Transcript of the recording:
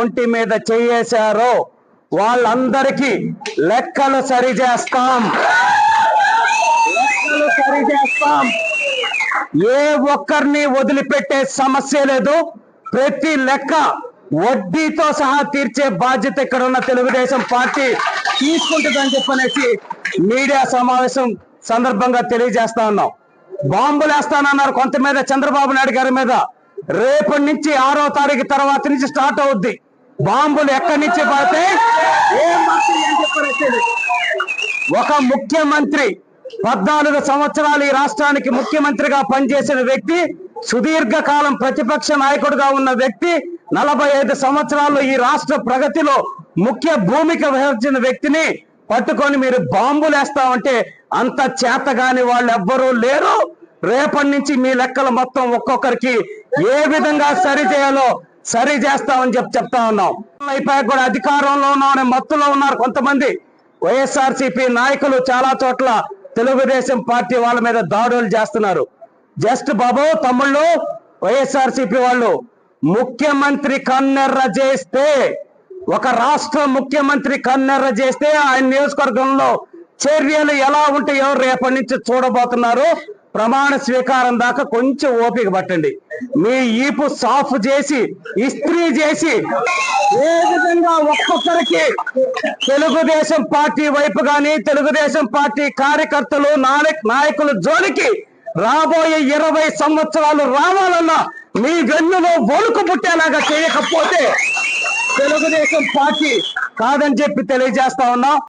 ఒంటి మీద చేయేశారో వాళ్ళందరికీ లెక్కలు సరిచేస్తాం. ఏ ఒక్కరిని వదిలిపెట్టే సమస్య లేదు. ప్రతి లెక్క వడ్డీతో సహా తీర్చే బాధ్యత ఇక్కడ ఉన్న తెలుగుదేశం పార్టీ తీసుకుంటుందని చెప్పనేసి మీడియా సమావేశం సందర్భంగా తెలియజేస్తా ఉన్నాం. బాంబులు వేస్తానన్నారు కొంత మీద చంద్రబాబు నాయుడు గారి మీద. రేపటి నుంచి 6వ తారీఖు తర్వాత నుంచి స్టార్ట్ అవుద్ది. బాంబులు ఎక్కడి నుంచి పడితే ఒక ముఖ్యమంత్రి 14 సంవత్సరాలు ఈ రాష్ట్రానికి ముఖ్యమంత్రిగా పనిచేసిన వ్యక్తి, సుదీర్ఘకాలం ప్రతిపక్ష నాయకుడిగా ఉన్న వ్యక్తి, 45 సంవత్సరాలు ఈ రాష్ట్ర ప్రగతిలో ముఖ్య భూమిక వహించిన వ్యక్తిని పట్టుకొని మీరు బాంబులు వేస్తామంటే అంత చేతగాని వాళ్ళు ఎవ్వరూ లేరు. రేపటి నుంచి మీ లెక్కలు మొత్తం ఒక్కొక్కరికి ఏ విధంగా సరి చేయాలో సరి చేస్తామని చెప్తా ఉన్నాం. అయిపోయాక కూడా అధికారంలో ఉన్న మత్తులో ఉన్నారు కొంతమంది వైఎస్ఆర్సీపీ నాయకులు. చాలా చోట్ల తెలుగుదేశం పార్టీ వాళ్ళ మీద దాడులు చేస్తున్నారు. జస్ట్ బాబు తమ్ముళ్ళు, వైఎస్ఆర్సీపీ వాళ్ళు ముఖ్యమంత్రి కన్నెర్ర చేస్తే, ఒక రాష్ట్ర ముఖ్యమంత్రి కన్నెర్ర చేస్తే ఆయన నియోజకవర్గంలో చర్యలు ఎలా ఉంటాయో రేపటి నుంచి చూడబోతున్నారు. ప్రమాణ స్వీకారం దాకా కొంచెం ఓపిక పట్టండి. మీ ఈపు సాఫ్ చేసి ఇస్త్రీ చేసి ఏ విధంగా ఒక్కొక్కరికి తెలుగుదేశం పార్టీ వైపు గాని తెలుగుదేశం పార్టీ కార్యకర్తలు నాయకుల జోలికి రాబోయే 20 సంవత్సరాలు రావాలన్నా మీ వెన్నులో వణుకు పుట్టేలాగా చేయకపోతే తెలుగుదేశం పార్టీ కాదని చెప్పి తెలియజేస్తా ఉన్నాం.